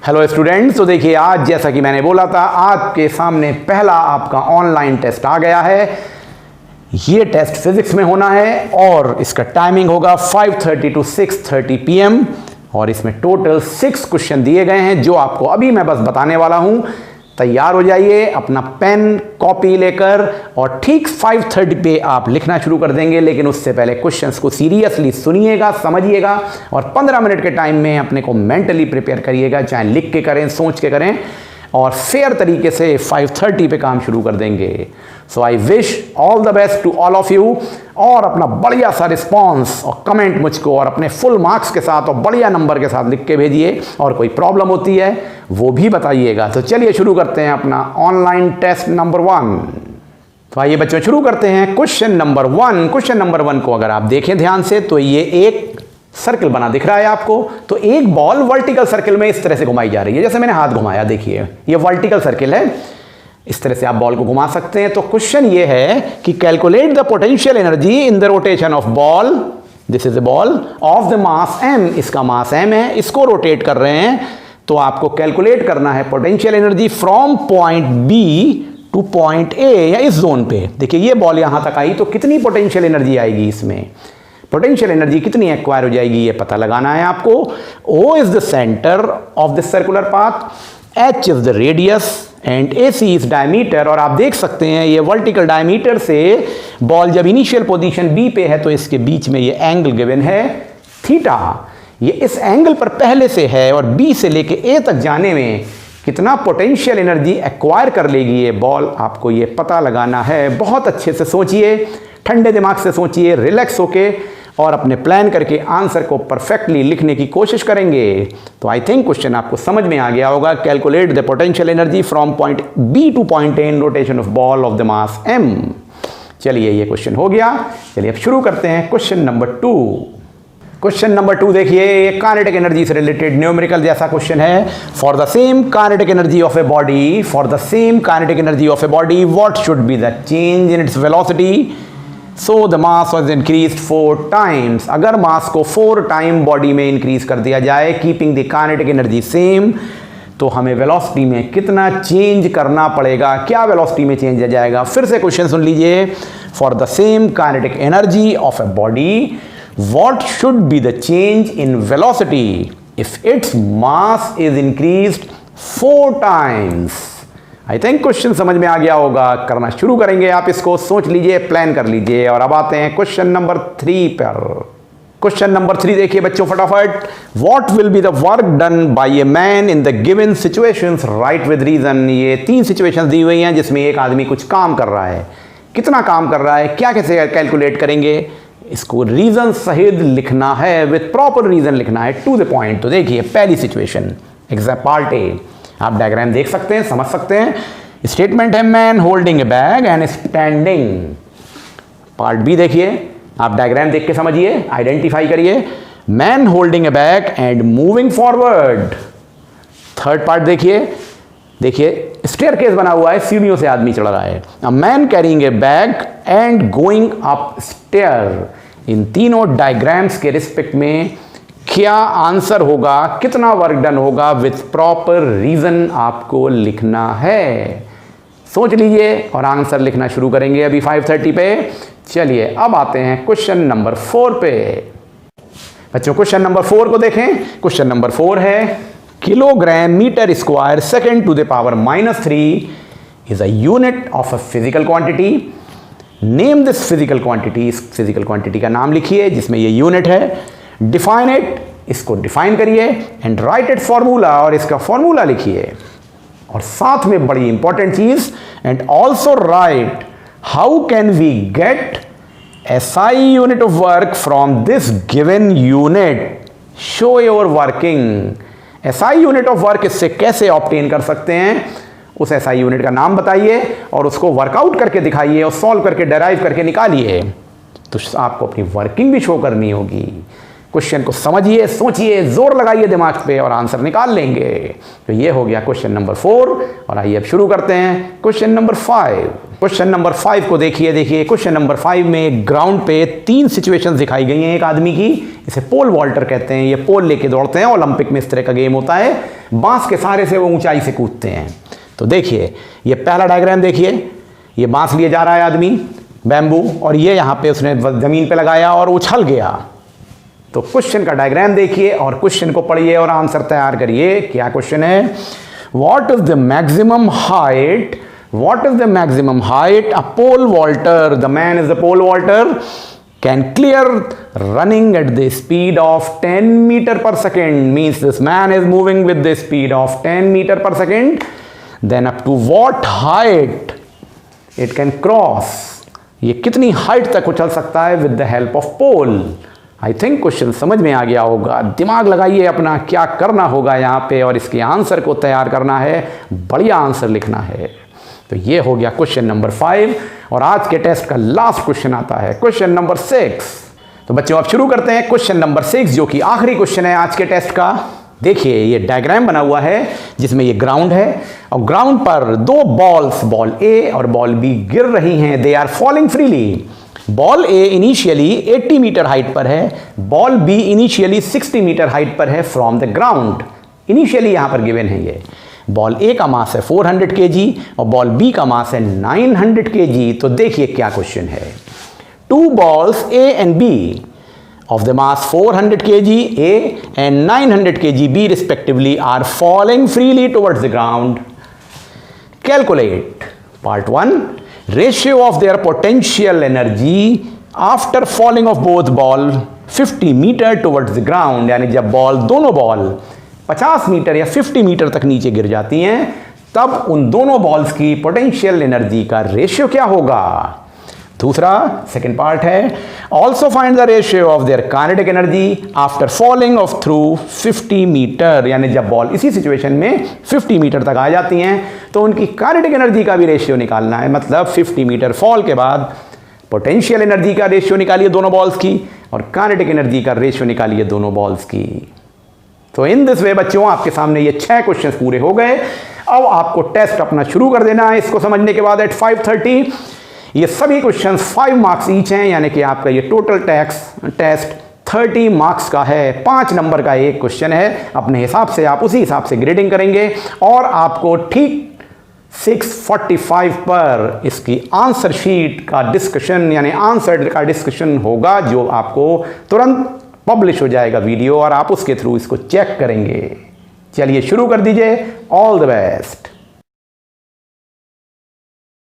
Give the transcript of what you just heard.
Hello students, तो देखिए आज जैसा कि मैंने बोला था आपके सामने पहला आपका ऑनलाइन टेस्ट आ गया है। ये टेस्ट फिजिक्स में होना है और इसका टाइमिंग होगा 5:30 to 6:30 PM और इसमें टोटल 6 क्वेश्चन दिए गए हैं जो आपको अभी मैं बस बताने वाला हूं। तैयार हो जाइए अपना पेन कॉपी लेकर और ठीक 5:30 पे आप लिखना शुरू कर देंगे। लेकिन उससे पहले क्वेश्चंस को सीरियसली सुनिएगा, समझिएगा और 15 मिनट के टाइम में अपने को मेंटली प्रिपेयर करिएगा, चाहे लिख के करें, सोच के करें और फेयर तरीके से 5:30 पे काम शुरू कर देंगे। So I wish all the best to all of you और अपना बढ़िया सा रिस्पॉन्स और कमेंट मुझको और अपने फुल मार्क्स के साथ और बढ़िया नंबर के साथ लिख के भेजिए और कोई प्रॉब्लम होती है वो भी बताइएगा। तो चलिए शुरू करते हैं अपना ऑनलाइन टेस्ट नंबर 1। तो आइए बच्चों शुरू करते हैं क्वेश्चन नंबर 1। क्वेश्चन नंबर 1 को अगर आप देखें ध्यान से तो ये एक सर्कल बना दिख रहा है आपको। तो एक बॉल वर्टिकल सर्कल में इस तरह से घुमाई जा रही है, जैसे मैंने हाथ घुमाया, देखिए ये वर्टिकल सर्कल है, इस तरह से आप बॉल को घुमा सकते हैं। तो क्वेश्चन ये है कि calculate the potential energy in the rotation of ball, this is a ball of the mass m, इसका मास m है, इसको रोटेट कर रहे हैं। तो आपको कैलकुलेट करना है potential energy from point B two point A या इस जोन पे। देखिए ये बॉल यहां तक आई तो कितनी पोटेंशियल एनर्जी आएगी, इसमें पोटेंशियल एनर्जी कितनी एक्वायर हो जाएगी ये पता लगाना है आपको। O is the centre of the circular path, H is the radius and AC is diameter. और आप देख सकते हैं ये वर्टिकल डायमीटर से बॉल जब इनिशियल पोजीशन B पे है तो इसके बीच में ये एंगल गिवन है थीटा। ये इस एंगल पर पहले से है और B से लेके A तक जाने में कितना पोटेंशियल एनर्जी एक्वायर कर लेगी ये बॉल, आपको ये पता लगाना है। बहुत अच्छे से सोचिए, ठंडे दिमाग से सोचिए, रिलैक्स होके और अपने प्लान करके आंसर को परफेक्टली लिखने की कोशिश करेंगे। तो आई थिंक क्वेश्चन आपको समझ में आ गया होगा। Calculate the potential energy from point B two point A in rotation of ball of the mass m। चलिए ये क्वेश्चन हो गया। चलिए अब शुरू करते हैं क्वेश्चन नंबर 2। क्वेश्चन नंबर 2 देखिए, ये काइनेटिक एनर्जी से रिलेटेड न्यूमेरिकल जैसा क्वेश्चन है। For the same kinetic energy of a body, for the same kinetic energy of a body what should be the change in its velocity so the mass was increase 4 times. अगर मास को 4 time body में increase कर दिया जाए keeping the kinetic energy same, तो हमें velocity में कितना चेंज करना पड़ेगा, क्या वेलोसिटी में चेंज आ जाएगा। फिर से क्वेश्चन सुन लीजिए। For the same kinetic energy of a body what should be the change in velocity if its mass is increased 4 times। I think question समझ में आ गया होगा। करना शुरू करेंगे, आप इसको सोच लीजिए, प्लान कर लीजिए। और अब आते हैं क्वेश्चन नंबर 3 पर। क्वेश्चन नंबर 3 देखिए बच्चों फटाफट। What will be the work done by a man in the given situations, right with reason. ये 3 सिचुएशंस दी हुई हैं जिसमें एक आदमी कुछ काम कर रहा है। कितना काम कर रहा है, क्या कैसे कैलकुलेट करेंगे, इसको रीजन सहित लिखना है, विद प्रॉपर रीजन लिखना है, टू द पॉइंट। तो देखिए पहली सिचुएशन एग्जाम पार्ट ए, आप डायग्राम देख सकते हैं, समझ सकते हैं। स्टेटमेंट है man holding a bag and standing. Part B देखिए, आप डायग्राम देख के समझिए, आइडेंटिफाई करिए। Man holding a bag and moving forward. Third part देखिए, देखिए स्टेयरकेस बना हुआ है, सीढ़ियों से आदमी चढ़ रहा है। A man carrying a bag and going up stair. इन तीनों डायग्राम्स के रिस्पेक्ट में क्या आंसर होगा, कितना वर्क डन होगा, विथ प्रॉपर रीजन आपको लिखना है। सोच लीजिए और आंसर लिखना शुरू करेंगे अभी 5:30 पे। चलिए अब आते हैं क्वेश्चन नंबर 4 पे। बच्चों क्वेश्चन नंबर 4 को देखें। क्वेश्चन नंबर 4 है kilogram metre square second to the power -3 is a unit of a physical quantity. Name this physical quantity. इस physical quantity का नाम लिखिए जिसमें ये यूनिट है। Define it, इसको डिफाइन करिए एंड राइट इट फॉर्मूला, और इसका फॉर्मूला लिखिए। और साथ में बड़ी इंपॉर्टेंट चीज, and also write how can we get SI unit of work from this given unit. Show your working. SI unit of work इससे कैसे ऑब्टेन कर सकते हैं, उस SI यूनिट का नाम बताइए और उसको वर्कआउट करके दिखाइए और सॉल्व करके डेराइव करके निकालिए। तो आपको अपनी वर्किंग भी शो करनी होगी। क्वेश्चन को समझिए, सोचिए, जोर लगाइए दिमाग पे और आंसर निकाल लेंगे। तो ये हो गया क्वेश्चन नंबर 4। और आइए अब शुरू करते हैं क्वेश्चन नंबर 5। क्वेश्चन नंबर 5 को देखिए क्वेश्चन नंबर 5 में ग्राउंड पे 3 सिचुएशंस दिखाई गई हैं एक आदमी की। इसे पोल वॉल्टर कहते हैं। ये पोल लेके दौड़ते हैं, ओलंपिक में इस तरह का गेम होता है। बांस के सहारे से वो ऊंचाई से कूदते हैं। तो देखिए ये पहला डायग्राम देखिए, ये बांस लिए जा रहा है आदमी, बैम्बू, और ये यहाँ पे उसने जमीन पे लगाया और उछल गया। तो क्वेश्चन का डायग्राम देखिए और क्वेश्चन को पढ़िए और आंसर तैयार करिए। क्या क्वेश्चन है? What is the maximum height? What is the maximum height a pole vaulter, the man is the pole vaulter, can clear running at the speed of 10 meter per second? Means this man is moving with the speed of 10 meter per second. Then up to what height it can cross? ये कितनी height तक उछल सकता है with the help of pole? I think question समझ में आ गया होगा। दिमाग लगाइए अपना, क्या करना होगा यहाँ पे और इसके आंसर को तैयार करना है, बढ़िया आंसर लिखना है। तो ये हो गया क्वेश्चन नंबर 5 और आज के टेस्ट का लास्ट क्वेश्चन आता है क्वेश्चन नंबर 6। तो बच्चों आप शुरू करते हैं क्वेश्चन नंबर 6 जो कि आखिरी क्वेश्चन है आज के टेस्ट का। देखिए ये डायग्राम बना हुआ है जिसमें ये ग्राउंड है और ग्राउंड पर 2 बॉल्स, बॉल ए और बॉल बी गिर रही हैं। They are falling freely. Ball A initially 80 metre height पर है, ball B initially 60 metre height पर है फ्रॉम द ग्राउंड। इनिशियली यहां पर गिवन है ये। बॉल ए का मास है 400 kg और बॉल बी का मास है 900 kg। तो देखिए क्या क्वेश्चन है। 2 balls A and B of the mass 400 kg A and 900 kg B respectively are falling freely towards the ground. Calculate part 1 ratio of their potential energy after falling of both ball 50 meter towards the ground। यानी जब ball, दोनों ball 50 metre या 50 metre तक नीचे गिर जाती हैं तब उन दोनों बॉल्स की पोटेंशियल एनर्जी का रेशियो क्या होगा। दूसरा सेकंड पार्ट है also find the ratio of their kinetic energy after falling of through 50 metre. यानी जब बॉल इसी सिचुएशन में 50 मीटर तक आ जाती हैं तो उनकी काइनेटिक एनर्जी का भी रेशियो निकालना है। मतलब 50 मीटर फॉल के बाद पोटेंशियल एनर्जी का रेशियो निकालिए दोनों बॉल्स की और काइनेटिक एनर्जी का रेशियो निकालिए दोनों बॉल्स की। तो इन दिस वे बच्चों आपके सामने ये 6 क्वेश्चंस पूरे हो गए। अब आपको टेस्ट अपना शुरू कर देना है। इसको समझने के बाद एट 5:30 ये सभी क्वेश्चंस 5 मार्क्स ईच हैं, यानी कि आपका ये टोटल टेस्ट 30 मार्क्स का है। 5 नंबर का एक क्वेश्चन है। अपने हिसाब से आप उसी हिसाब से ग्रेडिंग करेंगे और आपको ठीक 6:45 पर इसकी आंसर शीट का डिस्कशन यानी आंसर का डिस्कशन होगा जो आपको तुरंत पब्लिश हो जाएगा वीडियो और आप उसके थ्रू इसको चेक करेंगे। चलिए शुरू कर दीजिए। All the best.